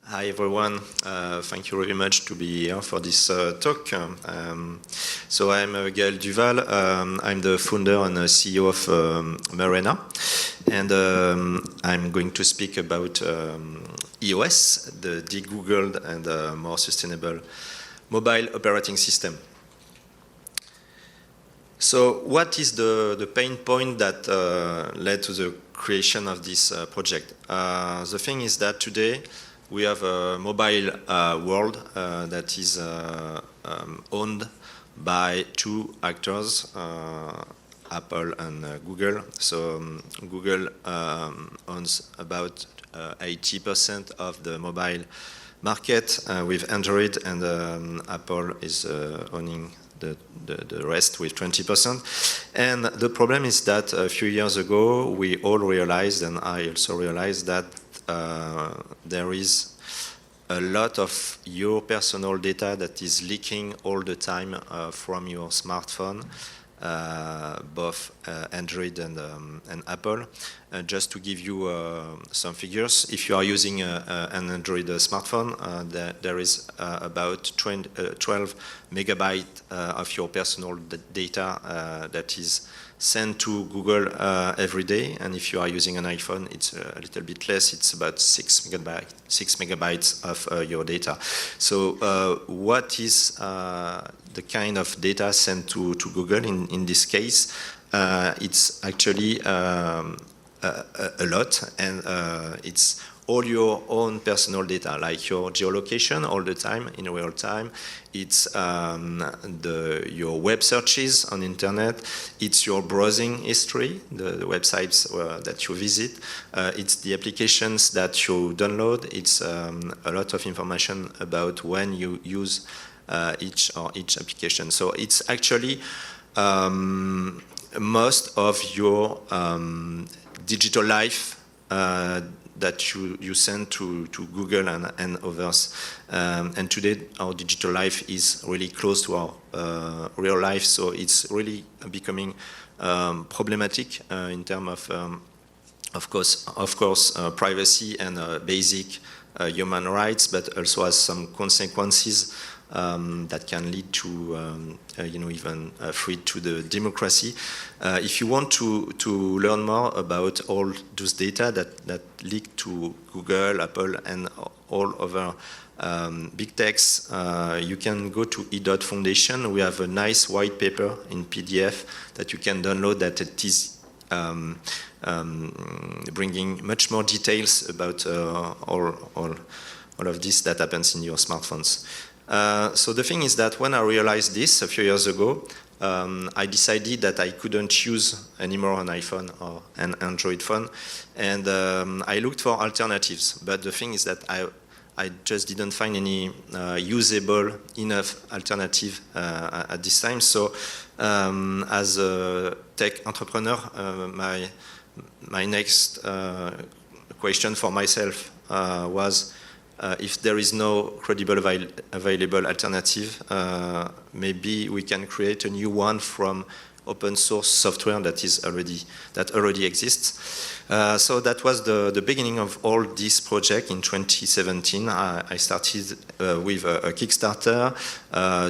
Hi everyone, thank you very much to be here for this talk. So I'm Gaël Duval, I'm the founder and CEO of Murena, and I'm going to speak about EOS, the de-Googled and more sustainable mobile operating system. So what is the pain point that led to the creation of this project? The thing is that today we have a mobile world that is owned by two actors, Apple and Google. So Google owns about 80% of the mobile market with Android, and Apple is owning the rest with 20%. And the problem is that a few years ago we all realized, and I also realized, that there is a lot of your personal data that is leaking all the time from your smartphone, both Android and Apple. Just to give you some figures, if you are using an Android smartphone, there is about 12 megabytes of your personal data that is sent to Google every day, and if you are using an iPhone, it's a little bit less. It's about 6 megabytes of your data. So what is the kind of data sent to Google in this case? It's actually a lot, and it's all your own personal data, like your geolocation all the time, in real time. It's your web searches on internet. It's your browsing history, the websites that you visit. It's the applications that you download. It's a lot of information about when you use each application. So it's actually most of your digital life that you send to Google and others. And today our digital life is really close to our real life, so it's really becoming problematic in terms of course, privacy and basic human rights, but also has some consequences that can lead to, even threat to the democracy. If you want to learn more about all those data that leak to Google, Apple, and all other big techs, you can go to E.dot Foundation. We have a nice white paper in PDF that you can download, that it is bringing much more details about all of this that happens in your smartphones. So the thing is that when I realized this a few years ago, I decided that I couldn't use anymore an iPhone or an Android phone, and I looked for alternatives. But the thing is that I just didn't find any usable enough alternative at this time. So as a tech entrepreneur, my next question for myself was, if there is no credible available alternative, maybe we can create a new one from open source software that already exists. So that was the beginning of all this project in 2017. I started with a Kickstarter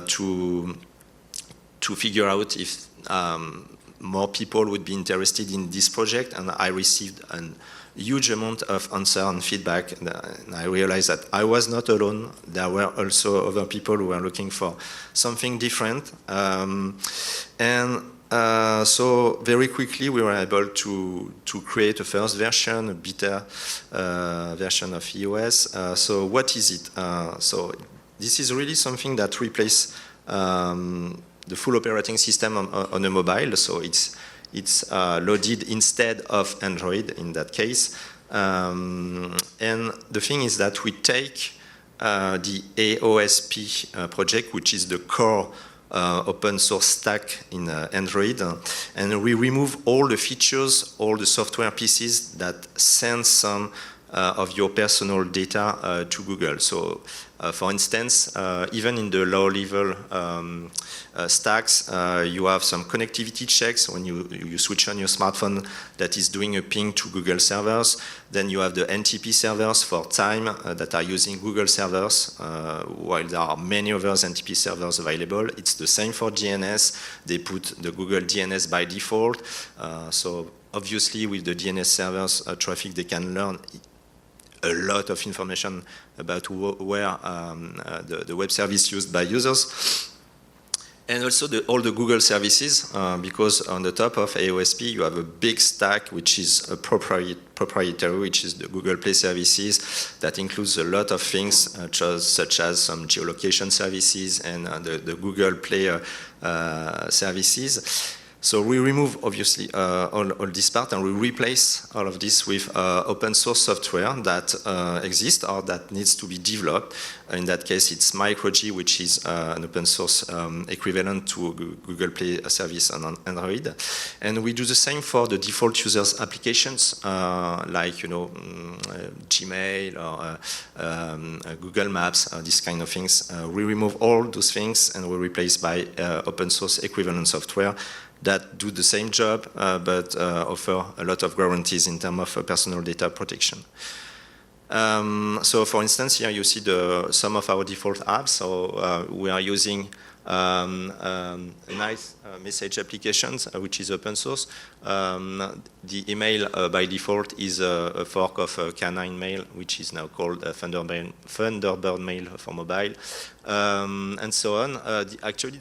to figure out if more people would be interested in this project, and I received a huge amount of answer and feedback, and I realized that I was not alone. There were also other people who were looking for something different, so very quickly we were able to create a first version, a beta version of EOS. So what is it? So this is really something that replaces the full operating system on a mobile. So it's loaded instead of Android in that case. And the thing is that we take the AOSP project, which is the core open source stack in Android, and we remove all the features, all the software pieces that send some of your personal data to Google. So, for instance, even in the low-level stacks, you have some connectivity checks when you switch on your smartphone that is doing a ping to Google servers. Then you have the NTP servers for time that are using Google servers, while there are many other NTP servers available. It's the same for DNS. They put the Google DNS by default. So obviously with the DNS servers traffic, they can learn a lot of information about where the web service used by users. And also all the Google services, because on the top of AOSP you have a big stack which is a proprietary, which is the Google Play services that includes a lot of things such as some geolocation services and the Google Play services. So we remove, obviously, all this part, and we replace all of this with open source software that exists or that needs to be developed. In that case, it's MicroG, which is an open source equivalent to Google Play service on Android. And we do the same for the default users applications, like Gmail or Google Maps, these kind of things. We remove all those things and we replace by open source equivalent software that do the same job, but offer a lot of guarantees in terms of personal data protection. So for instance, here you see some of our default apps. So we are using nice message applications, which is open source. The email by default is a fork of Canine Mail, which is now called Thunderbird Mail for mobile, and so on. Actually,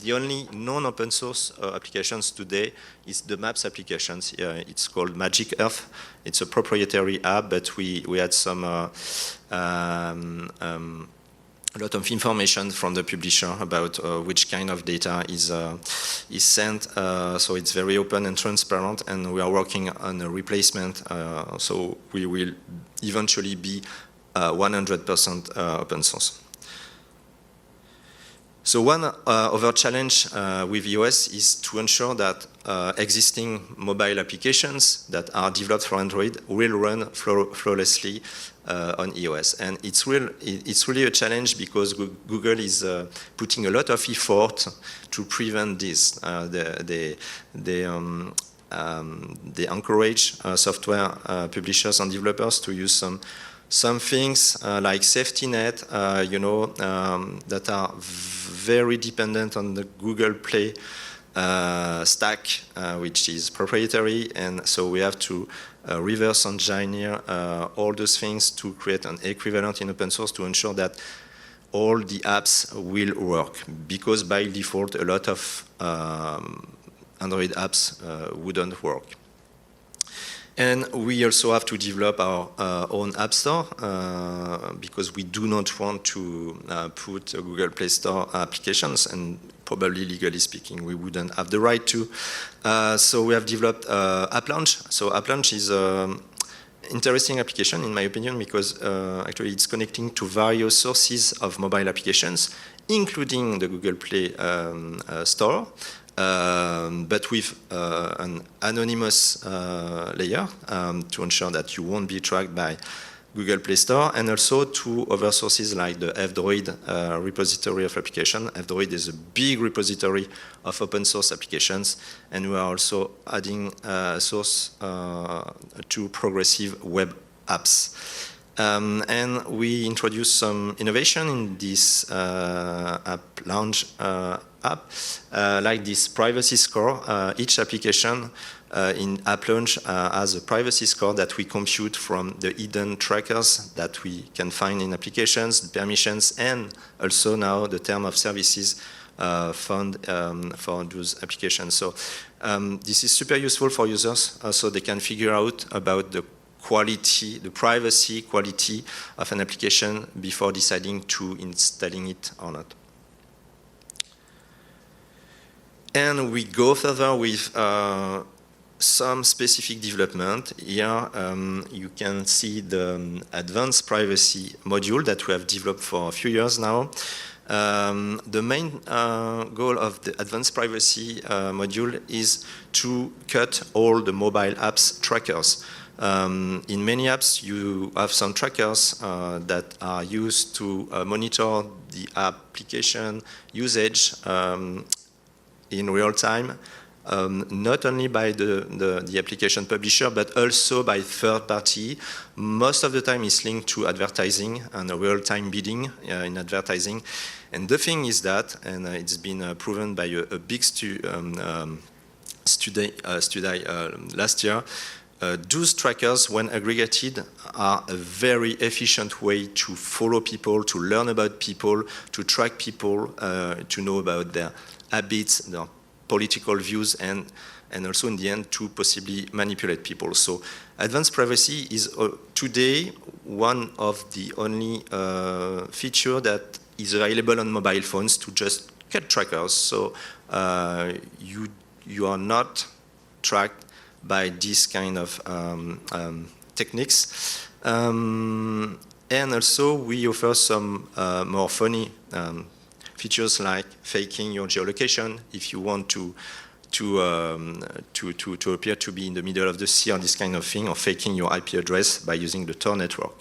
the only non-open source applications today is the Maps applications. It's called Magic Earth. It's a proprietary app, but we had some a lot of information from the publisher about which kind of data is sent. So it's very open and transparent, and we are working on a replacement. So we will eventually be 100% open source. So one other challenge with iOS is to ensure that existing mobile applications that are developed for Android will run flawlessly on iOS. And it's really a challenge because Google is putting a lot of effort to prevent this. They encourage software publishers and developers to use some things like safety net, that are very dependent on the Google Play stack, which is proprietary, and so we have to reverse engineer all those things to create an equivalent in open source to ensure that all the apps will work, because by default a lot of Android apps wouldn't work. And we also have to develop our own App Store because we do not want to put Google Play Store applications, and probably legally speaking we wouldn't have the right to. So we have developed App Launch. So App Launch is an interesting application in my opinion because actually it's connecting to various sources of mobile applications, including the Google Play Store. But with an anonymous layer to ensure that you won't be tracked by Google Play Store, and also to other sources like the F-Droid repository of application. F-Droid is a big repository of open source applications, and we are also adding source to progressive web apps. And we introduced some innovation in this App Launch app, like this privacy score. Each application in App Launch has a privacy score that we compute from the hidden trackers that we can find in applications, the permissions, and also now the term of services found for those applications. So this is super useful for users, so they can figure out about the quality, the privacy quality of an application before deciding to installing it or not. And we go further with some specific development. Here you can see the advanced privacy module that we have developed for a few years now. The main goal of the advanced privacy module is to cut all the mobile apps trackers. In many apps, you have some trackers that are used to monitor the application usage in real time, not only by the application publisher, but also by third party. Most of the time it's linked to advertising and real-time bidding in advertising. And the thing is that, and it's been proven by a big study last year, those trackers, when aggregated, are a very efficient way to follow people, to learn about people, to track people, to know about their habits, their political views, and also in the end to possibly manipulate people. So advanced privacy is today one of the only feature that is available on mobile phones to just get trackers. So you are not tracked by this kind of techniques. And also we offer some more funny features like faking your geolocation if you want to appear to be in the middle of the sea or this kind of thing, or faking your IP address by using the Tor network.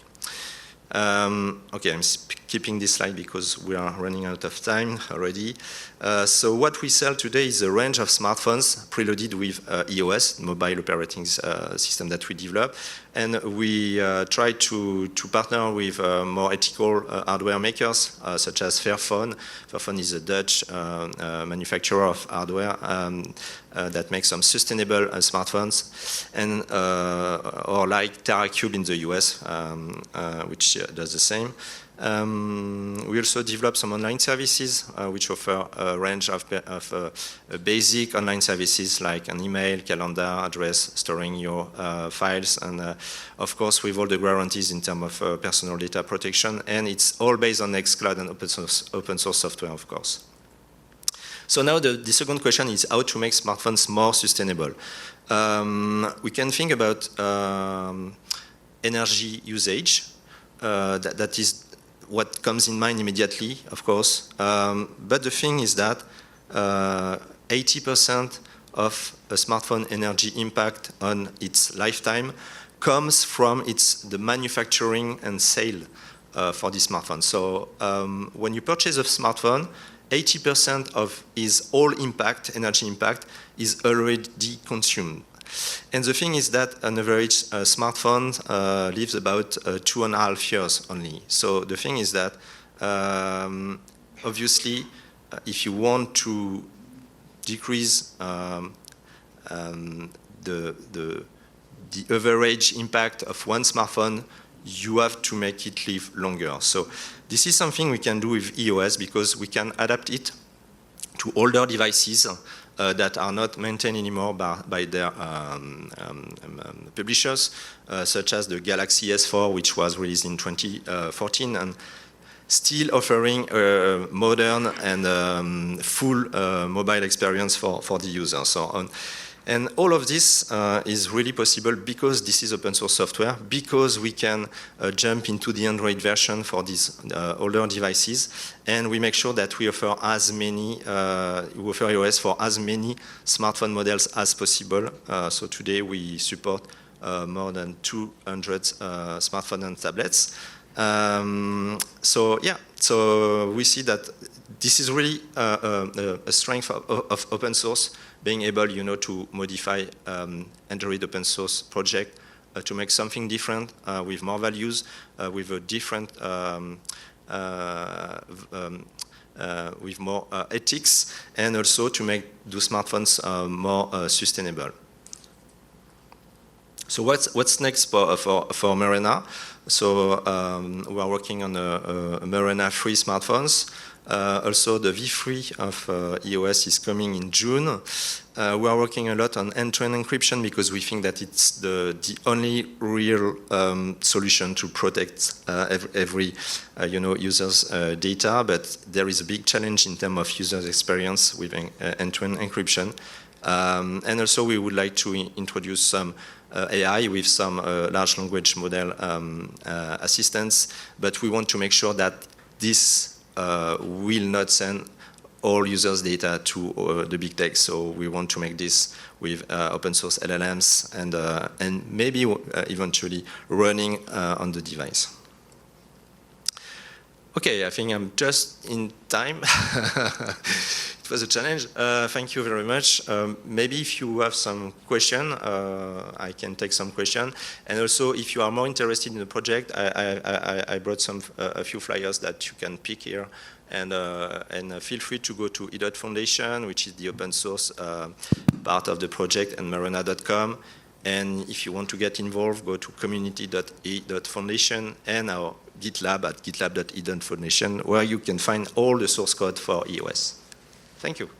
Okay, I'm skipping this slide because we are running out of time already. So what we sell today is a range of smartphones preloaded with EOS, mobile operating system that we develop. And we try to partner with more ethical hardware makers, such as Fairphone. Fairphone is a Dutch manufacturer of hardware that makes some sustainable smartphones, and or like TerraCube in the US, which does the same. We also develop some online services which offer a range of basic online services like an email, calendar, address, storing your files, and of course with all the guarantees in terms of personal data protection. And it's all based on Nextcloud and open source software, of course. So now the second question is how to make smartphones more sustainable. We can think about energy usage. That is what comes in mind immediately, of course. But the thing is that 80% of a smartphone energy impact on its lifetime comes from the manufacturing and sale for the smartphone. So when you purchase a smartphone, 80% of its all impact, energy impact, is already consumed. And the thing is that an average smartphone lives about 2.5 years only. So the thing is that obviously if you want to decrease the average impact of one smartphone, you have to make it live longer. So this is something we can do with EOS because we can adapt it to older devices that are not maintained anymore by their publishers, such as the Galaxy S4, which was released in 2014, and still offering a modern and full mobile experience for the user. And all of this is really possible because this is open source software, because we can jump into the Android version for these older devices, and we make sure that we offer we offer iOS for as many smartphone models as possible. So today we support more than 200 smartphones and tablets. So we see that this is really a strength of open source, being able, to modify Android open source project to make something different with more values, with a different, with more ethics, and also to make those smartphones more sustainable. So what's next for Murena? So we are working on a Murena-free smartphones. Also, the V3 of EOS is coming in June. We are working a lot on end-to-end encryption because we think that it's the only real solution to protect every user's data. But there is a big challenge in terms of user experience with end-to-end encryption. And also, we would like to introduce some AI with some large language model assistance. But we want to make sure that this will not send all users' data to the big tech. So we want to make this with open source LLMs and maybe eventually running on the device. Okay, I think I'm just in time. It was a challenge. Thank you very much. Maybe if you have some question, I can take some question. And also, if you are more interested in the project, I brought a few flyers that you can pick here. And feel free to go to e. Foundation, which is the open source part of the project, and Marona.com. And if you want to get involved, go to community.e.foundation and our GitLab at gitlab.e.foundation, where you can find all the source code for EOS. Thank you.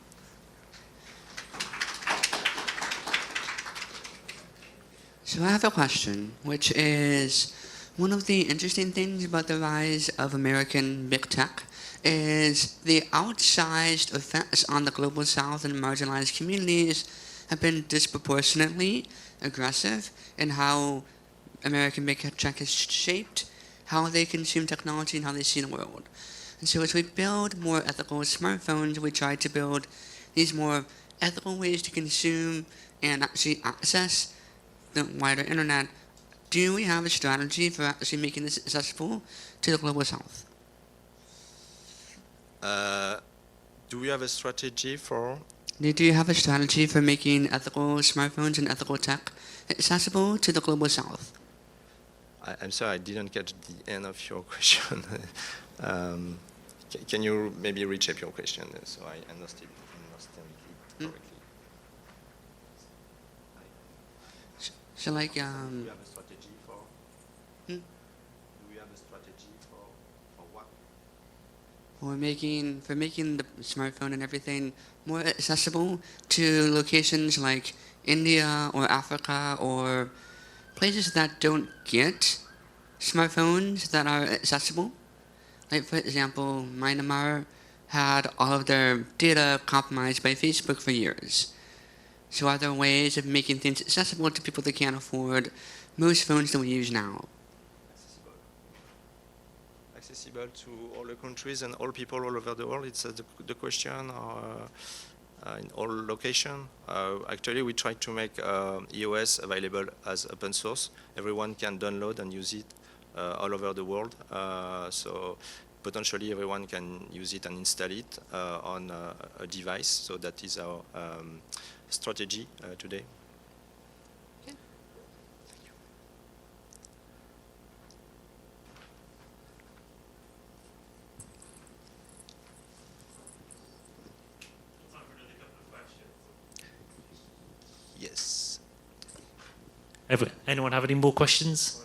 So I have a question, which is, one of the interesting things about the rise of American big tech is the outsized effects on the global south and marginalized communities have been disproportionately aggressive in how American big tech has shaped how they consume technology and how they see the world. And so as we build more ethical smartphones, we try to build these more ethical ways to consume and actually access the wider internet. Do we have a strategy for actually making this accessible to the global south? Do we have a strategy for? Do you have a strategy for making ethical smartphones and ethical tech accessible to the global south? I'm sorry, I didn't catch the end of your question. Can you maybe reshape your question so I understand it correctly? So like, do we have a strategy for? Do we have a strategy for what? For making the smartphone and everything more accessible to locations like India or Africa or places that don't get smartphones that are accessible. Like, for example, Myanmar had all of their data compromised by Facebook for years. So are there ways of making things accessible to people that can't afford most phones that we use now? Accessible to all the countries and all people all over the world? It's the question, or in all locations? Actually, we try to make EOS available as open source. Everyone can download and use it all over the world. So potentially everyone can use it and install it on a device. So that is our strategy today. Okay. Thank you. Time for another couple of questions. Yes. Anyone have any more questions?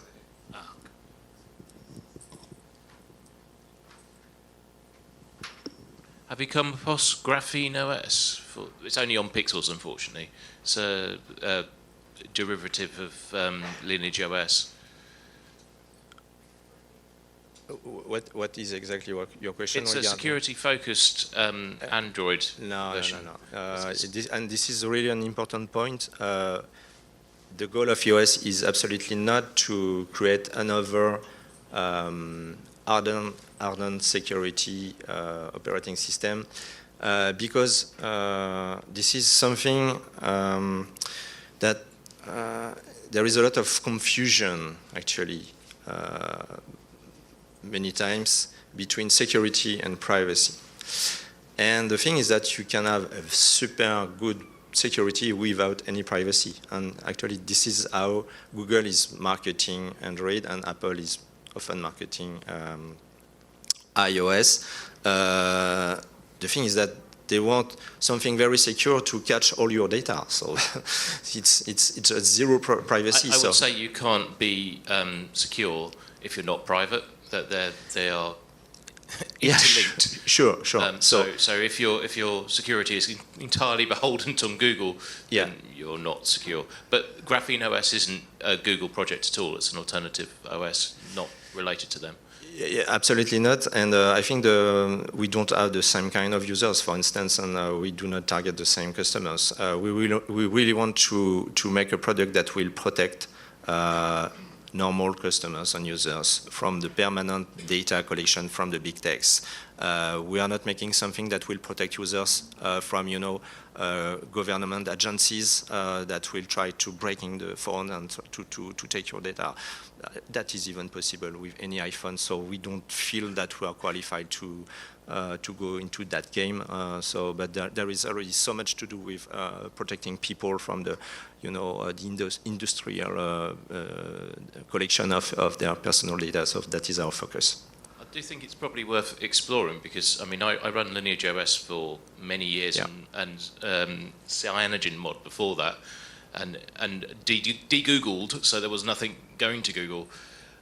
Have you come across Graphene OS? It's only on Pixels, unfortunately. It's a derivative of Lineage OS. What is exactly your question? It's a security-focused Android version. No. This is really an important point. The goal of EOS is absolutely not to create another ardent security operating system, because this is something that there is a lot of confusion, actually, many times between security and privacy. And the thing is that you can have a super good security without any privacy. And actually, this is how Google is marketing Android and Apple is often marketing iOS. The thing is that they want something very secure to catch all your data. So it's a zero privacy. I would say you can't be secure if you're not private. That they are interlinked. Sure. So if your security is entirely beholden to Google, then you're not secure. But Graphene OS isn't a Google project at all. It's an alternative OS, not related to them. Yeah, absolutely not. And I think we don't have the same kind of users, for instance, and we do not target the same customers. We really want to make a product that will protect normal customers and users from the permanent data collection from the big techs. We are not making something that will protect users from, government agencies that will try to break in the phone and to take your data. That is even possible with any iPhone, so we don't feel that we are qualified to go into that game. But there is already so much to do with protecting people from the industrial collection of their personal data. So that is our focus. I do think it's probably worth exploring because, I mean, I run Lineage.OS for many years and CyanogenMod before that, and de-Googled, so there was nothing going to Google,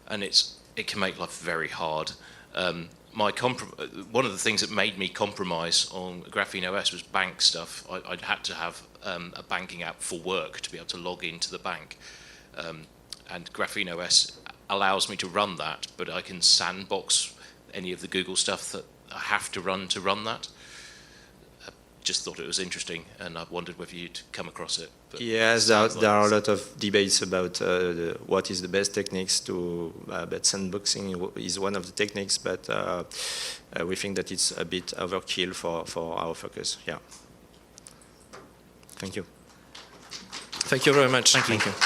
and it can make life very hard. One of the things that made me compromise on Graphene OS was bank stuff. I'd had to have a banking app for work to be able to log into the bank, and Graphene OS allows me to run that, but I can sandbox any of the Google stuff that I have to run that. I just thought it was interesting, and I wondered whether you'd come across it. But yes, there are a lot of debates about what is the best techniques to, but sandboxing is one of the techniques, but we think that it's a bit overkill for our focus. Yeah. Thank you. Thank you very much. Thank you. Thank you.